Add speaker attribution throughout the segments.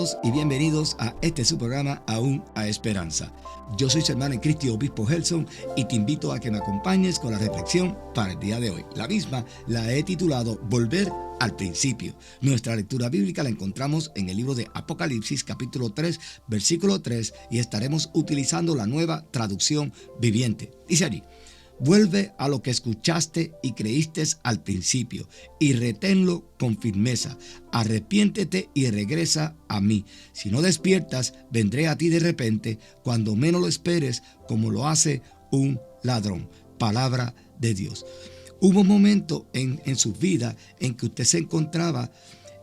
Speaker 1: todos y bienvenidos a este su programa Aún a Esperanza. Yo soy su hermano en Cristo, Obispo Gelson, y te invito a que me acompañes con la reflexión para el día de hoy. La misma la he titulado Volver al principio. Nuestra lectura bíblica la encontramos en el libro de Apocalipsis, capítulo 3, versículo 3, y estaremos utilizando la nueva traducción viviente. Dice allí: vuelve a lo que escuchaste y creíste al principio, y reténlo con firmeza. Arrepiéntete y regresa a mí. Si no despiertas, vendré a ti de repente, cuando menos lo esperes, como lo hace un ladrón. Palabra de Dios. Hubo un momento en su vida en que usted se encontraba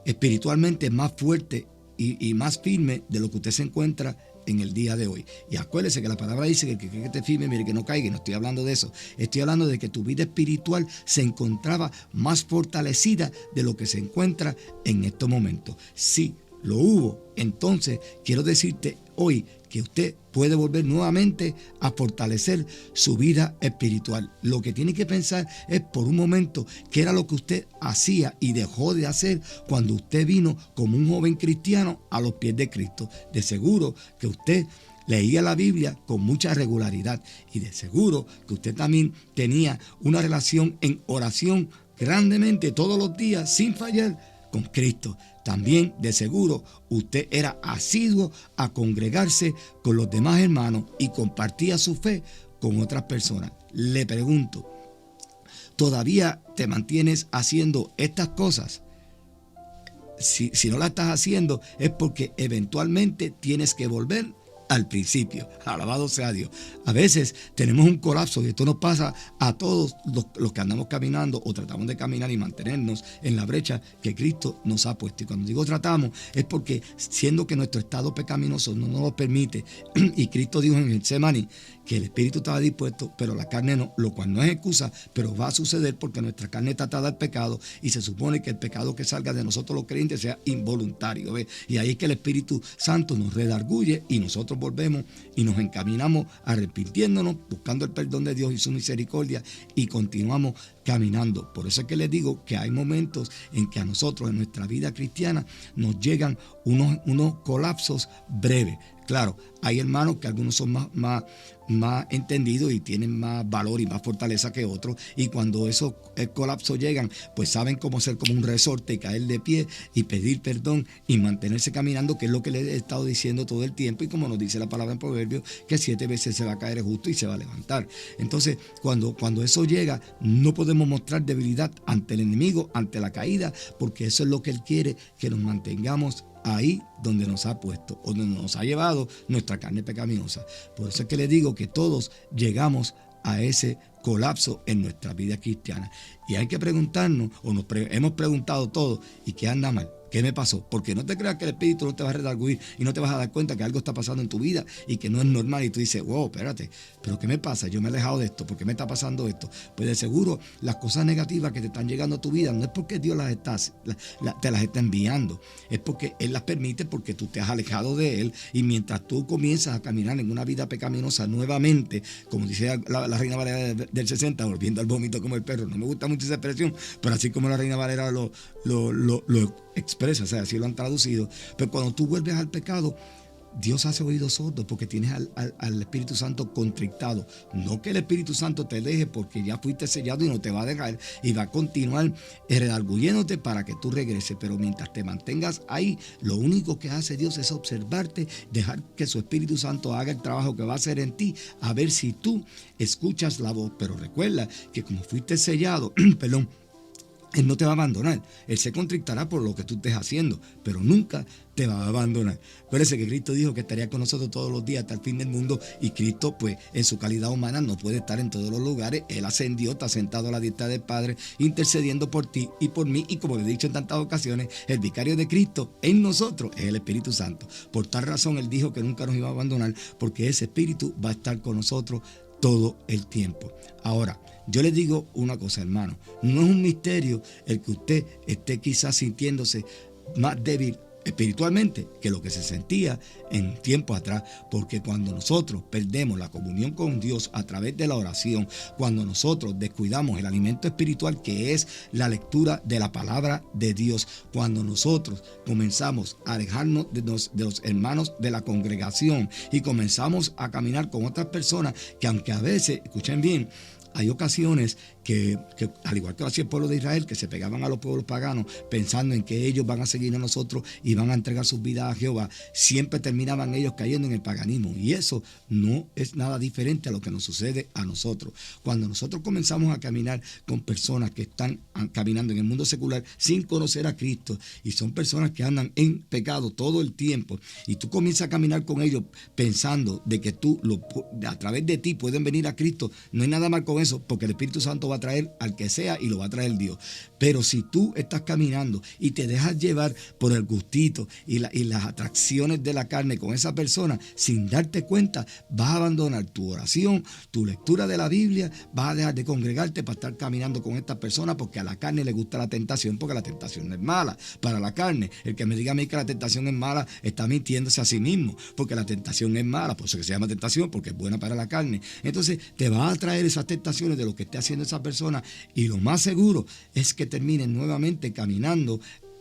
Speaker 1: espiritualmente más fuerte y más firme de lo que usted se encuentra en el día de hoy. Y acuérdese que la palabra dice que el que te firme, mire que no caiga. No estoy hablando de eso. Estoy hablando de que tu vida espiritual se encontraba más fortalecida de lo que se encuentra en estos momentos. Sí, lo hubo. Entonces, quiero decirte hoy que usted puede volver nuevamente a fortalecer su vida espiritual. Lo que tiene que pensar es por un momento qué era lo que usted hacía y dejó de hacer cuando usted vino como un joven cristiano a los pies de Cristo. De seguro que usted leía la Biblia con mucha regularidad y de seguro que usted también tenía una relación en oración grandemente todos los días sin fallar con Cristo. También de seguro usted era asiduo a congregarse con los demás hermanos y compartía su fe con otras personas. Le pregunto, ¿todavía te mantienes haciendo estas cosas? Si no las estás haciendo es porque eventualmente tienes que volver al principio. Alabado sea Dios. A veces tenemos un colapso y esto nos pasa a todos los que andamos caminando o tratamos de caminar y mantenernos en la brecha que Cristo nos ha puesto. Y cuando digo tratamos es porque siendo que nuestro estado pecaminoso no nos lo permite, y Cristo dijo en Getsemaní que el espíritu estaba dispuesto pero la carne no, lo cual no es excusa, pero va a suceder porque nuestra carne está atada al pecado y se supone que el pecado que salga de nosotros los creyentes sea involuntario, ¿ves? Y ahí es que el Espíritu Santo nos redarguye y nosotros volvemos y nos encaminamos arrepintiéndonos, buscando el perdón de Dios y su misericordia, y continuamos caminando. Por eso es que les digo que hay momentos en que a nosotros en nuestra vida cristiana nos llegan unos colapsos breves. Claro, hay hermanos que algunos son más entendidos y tienen más valor y más fortaleza que otros, y cuando esos colapsos llegan, pues saben cómo ser como un resorte y caer de pie y pedir perdón y mantenerse caminando, que es lo que les he estado diciendo todo el tiempo, y como nos dice la palabra en Proverbios, que 7 veces se va a caer el justo y se va a levantar. Entonces, cuando eso llega, no podemos mostrar debilidad ante el enemigo, ante la caída, porque eso es lo que él quiere, que nos mantengamos ahí donde nos ha puesto o donde nos ha llevado nuestra carne pecaminosa. Por eso es que le digo que todos llegamos a ese colapso en nuestra vida cristiana. Y hay que preguntarnos, o hemos preguntado todos, ¿y qué anda mal? ¿Qué me pasó? Porque no te creas que el Espíritu no te va a redarguir y no te vas a dar cuenta que algo está pasando en tu vida y que no es normal, y tú dices, wow, espérate, ¿pero qué me pasa? Yo me he alejado de esto, ¿por qué me está pasando esto? Pues de seguro las cosas negativas que te están llegando a tu vida no es porque Dios te las está enviando, es porque Él las permite porque tú te has alejado de Él, y mientras tú comienzas a caminar en una vida pecaminosa nuevamente, como dice la Reina Valera del 60, volviendo al vómito como el perro, no me gusta mucho esa expresión, pero así como la Reina Valera lo expresa, o sea, así lo han traducido. Pero cuando tú vuelves al pecado, Dios hace oídos sordos porque tienes al Espíritu Santo contrictado. No que el Espíritu Santo te deje, porque ya fuiste sellado y no te va a dejar y va a continuar redarguyéndote para que tú regreses. Pero mientras te mantengas ahí, lo único que hace Dios es observarte, dejar que su Espíritu Santo haga el trabajo que va a hacer en ti, a ver si tú escuchas la voz. Pero recuerda que como fuiste sellado, perdón, Él no te va a abandonar. Él se contrictará por lo que tú estés haciendo, pero nunca te va a abandonar. Acuérdense que Cristo dijo que estaría con nosotros todos los días hasta el fin del mundo, y Cristo, pues, en su calidad humana no puede estar en todos los lugares. Él ascendió, está sentado a la diestra del Padre, intercediendo por ti y por mí, y como le he dicho en tantas ocasiones, el vicario de Cristo en nosotros es el Espíritu Santo. Por tal razón, Él dijo que nunca nos iba a abandonar, porque ese Espíritu va a estar con nosotros todo el tiempo. Ahora, yo les digo una cosa, hermano, no es un misterio el que usted esté quizás sintiéndose más débil espiritualmente que lo que se sentía en tiempo atrás, porque cuando nosotros perdemos la comunión con Dios a través de la oración, cuando nosotros descuidamos el alimento espiritual que es la lectura de la palabra de Dios, cuando nosotros comenzamos a alejarnos de los hermanos de la congregación y comenzamos a caminar con otras personas que, aunque a veces, escuchen bien, hay ocasiones que al igual que lo hacía el pueblo de Israel, que se pegaban a los pueblos paganos pensando en que ellos van a seguir a nosotros y van a entregar sus vidas a Jehová, siempre terminaban ellos cayendo en el paganismo, y eso no es nada diferente a lo que nos sucede a nosotros. Cuando nosotros comenzamos a caminar con personas que están caminando en el mundo secular sin conocer a Cristo, y son personas que andan en pecado todo el tiempo, y tú comienzas a caminar con ellos pensando de que a través de ti pueden venir a Cristo, no hay nada mal con eso, porque el Espíritu Santo va a traer al que sea y lo va a traer Dios. Pero si tú estás caminando y te dejas llevar por el gustito y las atracciones de la carne con esa persona, sin darte cuenta, vas a abandonar tu oración, tu lectura de la Biblia, vas a dejar de congregarte para estar caminando con esta persona, porque a la carne le gusta la tentación, porque la tentación no es mala para la carne. El que me diga a mí que la tentación es mala está mintiéndose a sí mismo, porque la tentación es mala, por eso que se llama tentación, porque es buena para la carne. Entonces te va a traer esas tentaciones de lo que esté haciendo esa persona, y lo más seguro es que terminen nuevamente caminando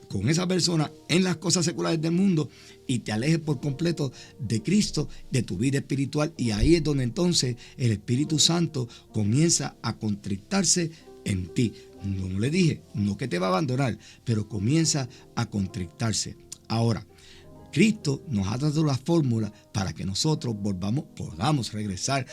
Speaker 1: con esa persona en las cosas seculares del mundo y te alejes por completo de Cristo, de tu vida espiritual, y ahí es donde entonces el Espíritu Santo comienza a contrictarse en ti. Como le dije, no que te va a abandonar, pero comienza a contrictarse. Ahora, Cristo nos ha dado la fórmula para que nosotros podamos regresar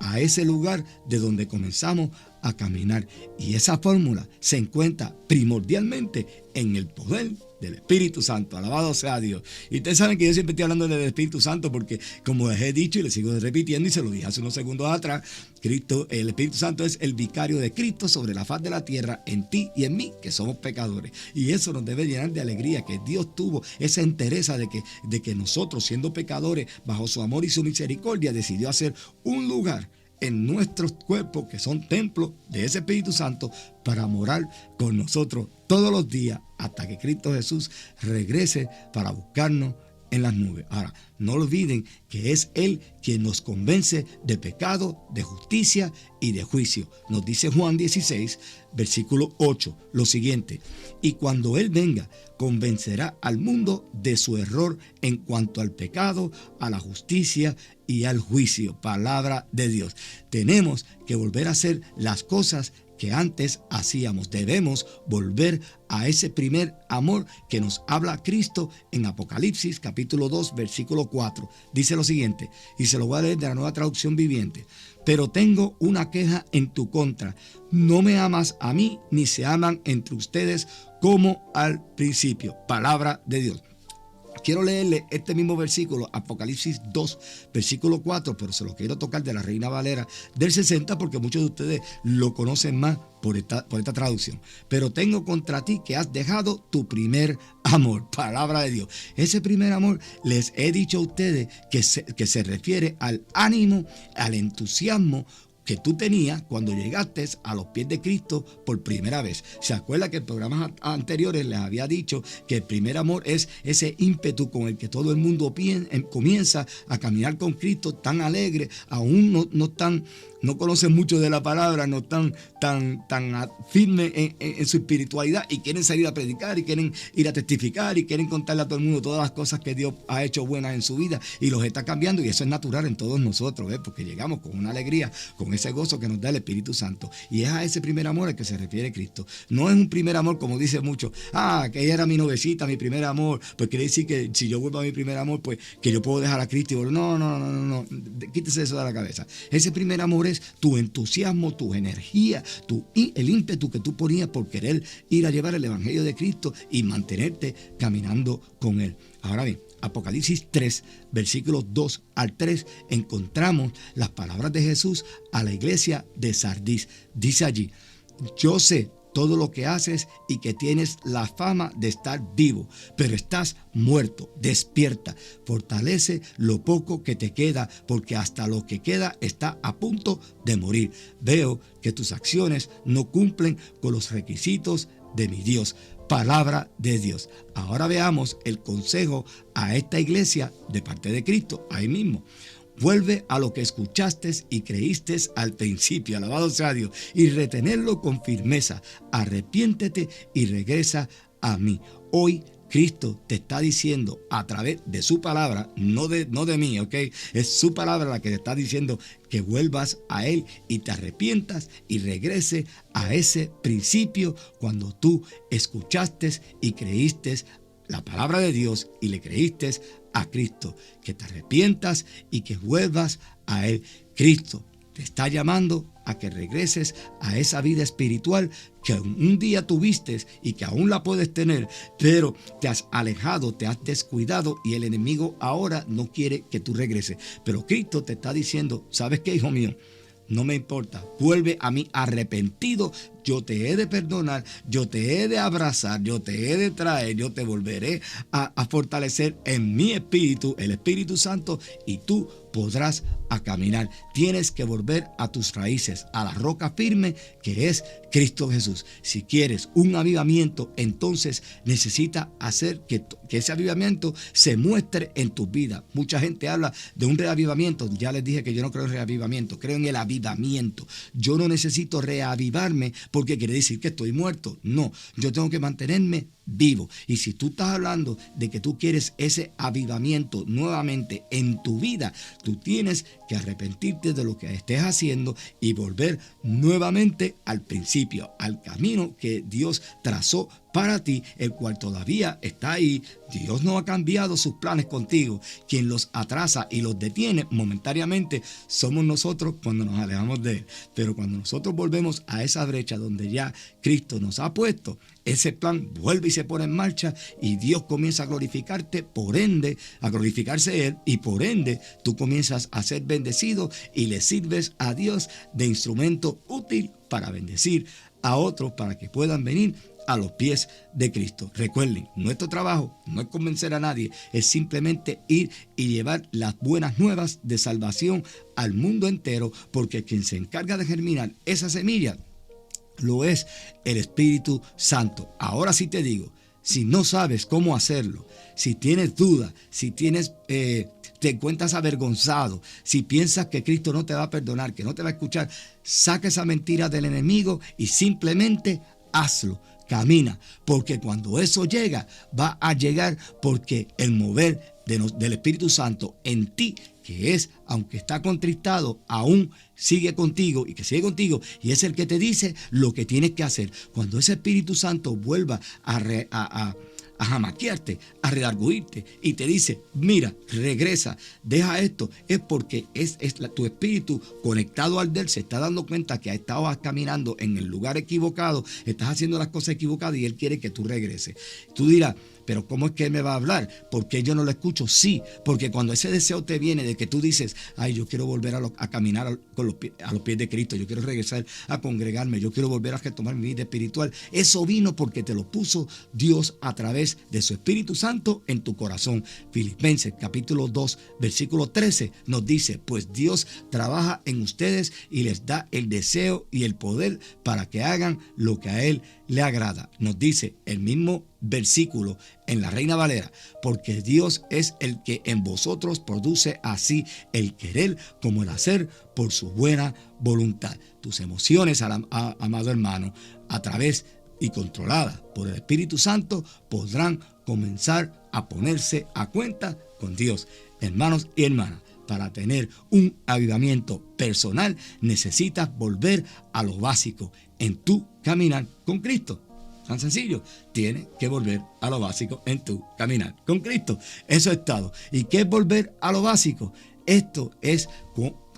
Speaker 1: a ese lugar de donde comenzamos a caminar. Y esa fórmula se encuentra primordialmente en el poder del Espíritu Santo. Alabado sea Dios. Y ustedes saben que yo siempre estoy hablando del Espíritu Santo porque, como les he dicho y les sigo repitiendo y se lo dije hace unos segundos atrás, el Espíritu Santo es el vicario de Cristo sobre la faz de la tierra, en ti y en mí, que somos pecadores. Y eso nos debe llenar de alegría, que Dios tuvo esa entereza de que nosotros, siendo pecadores, bajo su amor y su misericordia, decidió hacer un lugar en nuestros cuerpos, que son templos de ese Espíritu Santo, para morar con nosotros todos los días hasta que Cristo Jesús regrese para buscarnos en las nubes. Ahora, no olviden que es Él quien nos convence de pecado, de justicia y de juicio. Nos dice Juan 16, versículo 8, lo siguiente: y cuando Él venga, convencerá al mundo de su error en cuanto al pecado, a la justicia y al juicio. Palabra de Dios. Tenemos que volver a hacer las cosas que antes hacíamos. Debemos volver a ese primer amor que nos habla Cristo en Apocalipsis capítulo 2 versículo 4. Dice lo siguiente, y se lo voy a leer de la Nueva Traducción Viviente: pero tengo una queja en tu contra. No me amas a mí, ni se aman entre ustedes como al principio. Palabra de Dios. Quiero leerle este mismo versículo, Apocalipsis 2, versículo 4, pero se lo quiero tocar de la Reina Valera del 60, porque muchos de ustedes lo conocen más por esta traducción. Pero tengo contra ti que has dejado tu primer amor. Palabra de Dios. Ese primer amor, les he dicho a ustedes que se refiere al ánimo, al entusiasmo que tú tenías cuando llegaste a los pies de Cristo por primera vez. ¿Se acuerda que en programas anteriores les había dicho que el primer amor es ese ímpetu con el que todo el mundo comienza a caminar con Cristo, tan alegre, aún no conocen mucho de la palabra, no están tan firmes en su espiritualidad, y quieren salir a predicar y quieren ir a testificar y quieren contarle a todo el mundo todas las cosas que Dios ha hecho buenas en su vida y los está cambiando? Y eso es natural en todos nosotros, porque llegamos con una alegría, con ese gozo que nos da el Espíritu Santo, y es a ese primer amor al que se refiere Cristo. No es un primer amor como dice mucho, que ella era mi novecita, mi primer amor, pues quiere decir que si yo vuelvo a mi primer amor, pues que yo puedo dejar a Cristo y volver. No, quítese eso de la cabeza. Ese primer amor es tu entusiasmo, tu energía, el ímpetu que tú ponías por querer ir a llevar el Evangelio de Cristo y mantenerte caminando con Él. Ahora bien, Apocalipsis 3, versículos 2 al 3, encontramos las palabras de Jesús a la iglesia de Sardis. Dice allí: yo sé todo lo que haces y que tienes la fama de estar vivo, pero estás muerto. Despierta, fortalece lo poco que te queda, porque hasta lo que queda está a punto de morir. Veo que tus acciones no cumplen con los requisitos de mi Dios. palabra de Dios. Ahora veamos el consejo a esta iglesia de parte de Cristo, ahí mismo. Vuelve a lo que escuchaste y creíste al principio, alabado sea Dios, y retenerlo con firmeza. Arrepiéntete y regresa a mí. Hoy Cristo te está diciendo a través de su palabra, no de mí, ¿ok? Es su palabra la que te está diciendo que vuelvas a Él y te arrepientas y regrese a ese principio cuando tú escuchaste y creíste la palabra de Dios y le creíste a Cristo, que te arrepientas y que vuelvas a Él. Cristo te está llamando a que regreses a esa vida espiritual que un día tuviste y que aún la puedes tener, pero te has alejado, te has descuidado y el enemigo ahora no quiere que tú regreses. Pero Cristo te está diciendo, ¿sabes qué, hijo mío? No me importa, vuelve a mí arrepentido, yo te he de perdonar, yo te he de abrazar, yo te he de traer, yo te volveré a fortalecer en mi espíritu, el Espíritu Santo, y tú podrás a caminar. Tienes que volver a tus raíces, a la roca firme que es Cristo Jesús. Si quieres un avivamiento, entonces necesitas hacer que ese avivamiento se muestre en tu vida. Mucha gente habla de un reavivamiento. Ya les dije que yo no creo en reavivamiento, creo en el avivamiento. Yo no necesito reavivarme porque quiere decir que estoy muerto. No, yo tengo que mantenerme vivo. Y si tú estás hablando de que tú quieres ese avivamiento nuevamente en tu vida, tú tienes que arrepentirte de lo que estés haciendo y volver nuevamente al principio, al camino que Dios trazó para ti, el cual todavía está ahí. Dios no ha cambiado sus planes contigo. Quien los atrasa y los detiene momentáneamente somos nosotros cuando nos alejamos de Él. Pero cuando nosotros volvemos a esa brecha donde ya Cristo nos ha puesto, ese plan vuelve y se pone en marcha y Dios comienza a glorificarte, por ende, a glorificarse Él, y por ende tú comienzas a ser bendecido y le sirves a Dios de instrumento útil para bendecir a otros, para que puedan venir a los pies de Cristo. Recuerden, nuestro trabajo no es convencer a nadie, es simplemente ir y llevar las buenas nuevas de salvación al mundo entero, porque quien se encarga de germinar esa semilla lo es el Espíritu Santo. Ahora sí te digo, si no sabes cómo hacerlo, si tienes dudas, si te encuentras avergonzado, si piensas que Cristo no te va a perdonar, que no te va a escuchar, saca esa mentira del enemigo y simplemente hazlo. Camina, porque cuando eso llega, va a llegar porque el mover del Espíritu Santo en ti, que es, aunque está contristado, aún sigue contigo y que sigue contigo, y es el que te dice lo que tienes que hacer. Cuando ese Espíritu Santo vuelva a jamaquearte, a redarguirte y te dice, mira, regresa, deja esto, es porque tu espíritu conectado al de Él se está dando cuenta que estabas caminando en el lugar equivocado, estás haciendo las cosas equivocadas y Él quiere que tú regreses. Tú dirás, pero ¿cómo es que Él me va a hablar? ¿Por qué yo no lo escucho? Sí, porque cuando ese deseo te viene de que tú dices, ay, yo quiero volver a caminar a los pies de Cristo, yo quiero regresar a congregarme, yo quiero volver a retomar mi vida espiritual, eso vino porque te lo puso Dios a través de su Espíritu Santo en tu corazón. Filipenses capítulo 2 versículo 13 nos dice, pues Dios trabaja en ustedes y les da el deseo y el poder para que hagan lo que a Él le agrada. Nos dice el mismo versículo en la Reina Valera, porque Dios es el que en vosotros produce así el querer como el hacer por su buena voluntad. Tus emociones, amado hermano, a través y controladas por el Espíritu Santo, podrán comenzar a ponerse a cuenta con Dios. Hermanos y hermanas, para tener un avivamiento personal necesitas volver a lo básico en tu caminar con Cristo. Tan sencillo, tienes que volver a lo básico en tu caminar con Cristo. Eso es todo. ¿Y qué es volver a lo básico? Esto es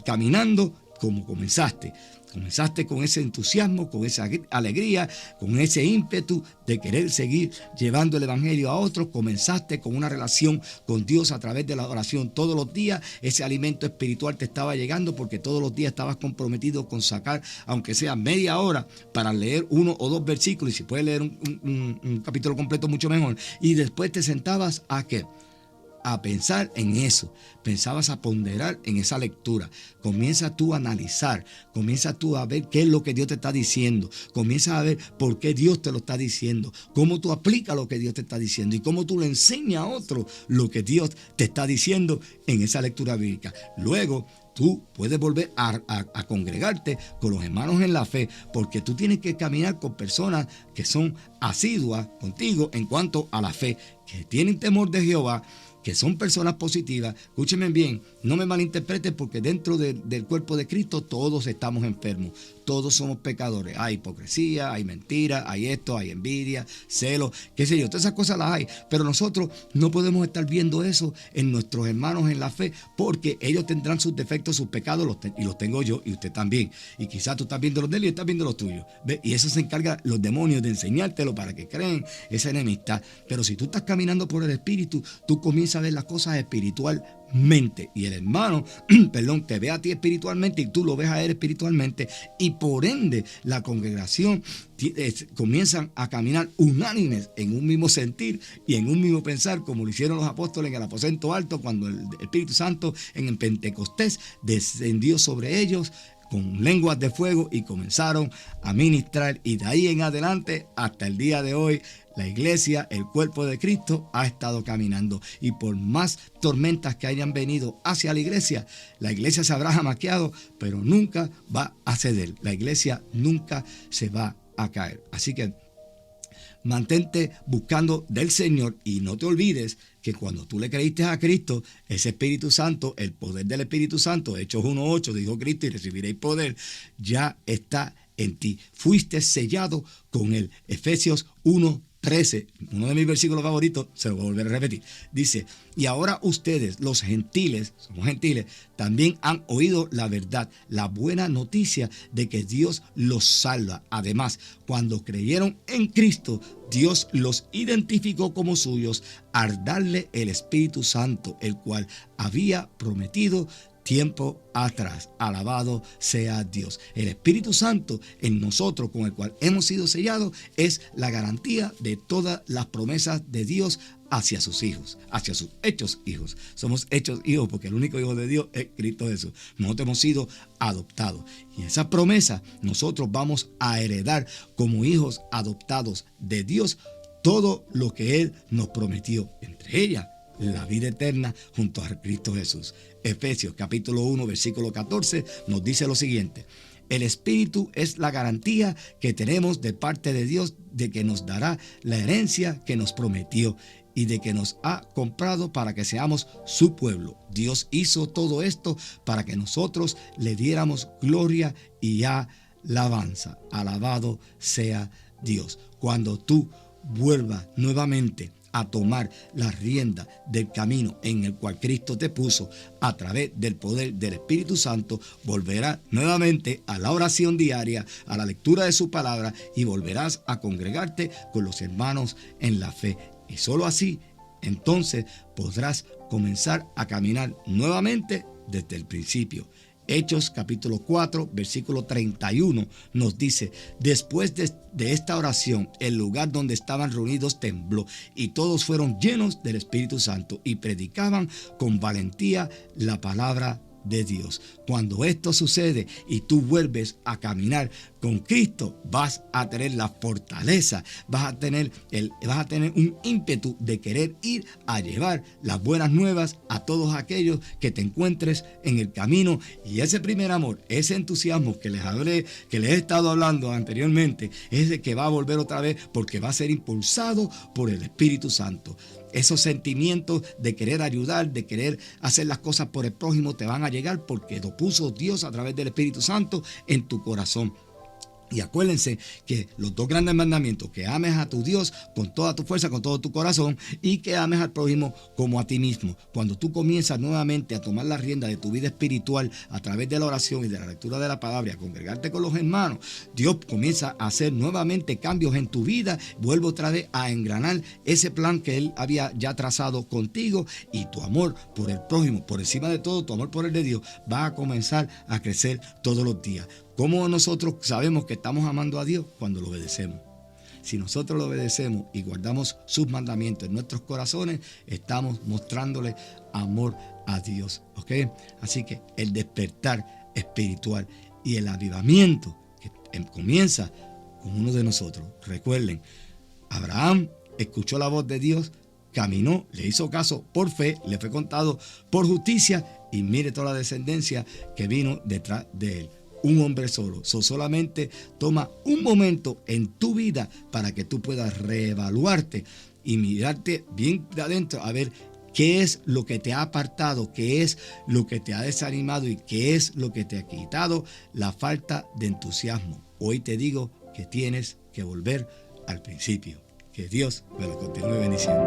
Speaker 1: caminando como comenzaste. Comenzaste con ese entusiasmo, con esa alegría, con ese ímpetu de querer seguir llevando el evangelio a otros. Comenzaste con una relación con Dios a través de la oración todos los días. Ese alimento espiritual te estaba llegando porque todos los días estabas comprometido con sacar, aunque sea media hora, para leer 1 o 2 versículos. Y si puedes leer un capítulo completo, mucho mejor. Y después te sentabas a ¿qué? a pensar en eso, pensabas a ponderar en esa lectura, comienza tú a analizar, comienza tú a ver qué es lo que Dios te está diciendo, comienza a ver por qué Dios te lo está diciendo, cómo tú aplicas lo que Dios te está diciendo y cómo tú le enseñas a otro lo que Dios te está diciendo en esa lectura bíblica. Luego, tú puedes volver a congregarte con los hermanos en la fe, porque tú tienes que caminar con personas que son asiduas contigo en cuanto a la fe, que tienen temor de Jehová, que son personas positivas. Escúchenme bien, no me malinterpreten, porque dentro del cuerpo de Cristo todos estamos enfermos, todos somos pecadores. Hay hipocresía, hay mentira, hay esto, hay envidia, celo, qué sé yo, todas esas cosas las hay, pero nosotros no podemos estar viendo eso en nuestros hermanos en la fe, porque ellos tendrán sus defectos, sus pecados, y los tengo yo y usted también, y quizás tú estás viendo los de él y estás viendo los tuyos, ¿ve? Y eso se encarga los demonios de enseñártelo para que creen esa enemistad. Pero si tú estás caminando por el Espíritu, tú comienzas a ver las cosas espiritualmente, y el hermano perdón, te ve a ti espiritualmente y tú lo ves a él espiritualmente, y por ende la congregación comienzan a caminar unánimes en un mismo sentir y en un mismo pensar, como lo hicieron los apóstoles en el aposento alto, cuando el Espíritu Santo en el Pentecostés descendió sobre ellos con lenguas de fuego y comenzaron a ministrar, y de ahí en adelante hasta el día de hoy la iglesia, el cuerpo de Cristo, ha estado caminando, y por más tormentas que hayan venido hacia la iglesia se habrá jamaqueado, pero nunca va a ceder. La iglesia nunca se va a caer. Así que mantente buscando del Señor, y no te olvides que cuando tú le creíste a Cristo, ese Espíritu Santo, el poder del Espíritu Santo, Hechos 1:8, dijo Cristo, y recibiréis poder, ya está en ti. Fuiste sellado con él. Efesios 1:13, uno de mis versículos favoritos, se lo voy a volver a repetir. Dice: y ahora ustedes, los gentiles, somos gentiles, también han oído la verdad, la buena noticia de que Dios los salva. Además, cuando creyeron en Cristo, Dios los identificó como suyos al darle el Espíritu Santo, el cual había prometido tiempo atrás. Alabado sea Dios. El Espíritu Santo en nosotros, con el cual hemos sido sellados, es la garantía de todas las promesas de Dios hacia sus hijos, hacia sus hechos hijos. Somos hechos hijos porque el único hijo de Dios es Cristo Jesús. Nosotros hemos sido adoptados, y esa promesa nosotros vamos a heredar como hijos adoptados de Dios todo lo que Él nos prometió, entre ellas la vida eterna junto a Cristo Jesús. Efesios capítulo 1 versículo 14 nos dice lo siguiente: el Espíritu es la garantía que tenemos de parte de Dios de que nos dará la herencia que nos prometió y de que nos ha comprado para que seamos su pueblo. Dios hizo todo esto para que nosotros le diéramos gloria y alabanza. Alabado sea Dios. Cuando tú vuelvas nuevamente a tomar la rienda del camino en el cual Cristo te puso a través del poder del Espíritu Santo, volverás nuevamente a la oración diaria, a la lectura de su palabra, y volverás a congregarte con los hermanos en la fe. Y solo así, entonces, podrás comenzar a caminar nuevamente desde el principio. Hechos capítulo 4 versículo 31 nos dice: después de esta oración, el lugar donde estaban reunidos tembló, y todos fueron llenos del Espíritu Santo y predicaban con valentía la palabra de Dios. Cuando esto sucede y tú vuelves a caminar con Cristo, vas a tener la fortaleza, vas a tener un ímpetu de querer ir a llevar las buenas nuevas a todos aquellos que te encuentres en el camino. Y ese primer amor, ese entusiasmo que les he estado hablando anteriormente, es el que va a volver otra vez, porque va a ser impulsado por el Espíritu Santo. Esos sentimientos de querer ayudar, de querer hacer las cosas por el prójimo, te van a llegar porque lo puso Dios a través del Espíritu Santo en tu corazón. Y acuérdense que los dos grandes mandamientos: que ames a tu Dios con toda tu fuerza, con todo tu corazón, y que ames al prójimo como a ti mismo. Cuando tú comienzas nuevamente a tomar la rienda de tu vida espiritual a través de la oración y de la lectura de la palabra, y a congregarte con los hermanos, Dios comienza a hacer nuevamente cambios en tu vida. Vuelve otra vez a engranar ese plan que Él había ya trazado contigo, y tu amor por el prójimo, por encima de todo, tu amor por el de Dios, va a comenzar a crecer todos los días. ¿Cómo nosotros sabemos que estamos amando a Dios? Cuando lo obedecemos. Si nosotros lo obedecemos y guardamos sus mandamientos en nuestros corazones, estamos mostrándole amor a Dios. ¿Ok? Así que el despertar espiritual y el avivamiento que comienza con uno de nosotros. Recuerden, Abraham escuchó la voz de Dios, caminó, le hizo caso por fe, le fue contado por justicia y mire toda la descendencia que vino detrás de él. Un hombre solo. Solamente toma un momento en tu vida para que tú puedas reevaluarte y mirarte bien de adentro a ver qué es lo que te ha apartado, qué es lo que te ha desanimado y qué es lo que te ha quitado la falta de entusiasmo. Hoy te digo que tienes que volver al principio. Que Dios me lo continúe bendiciendo.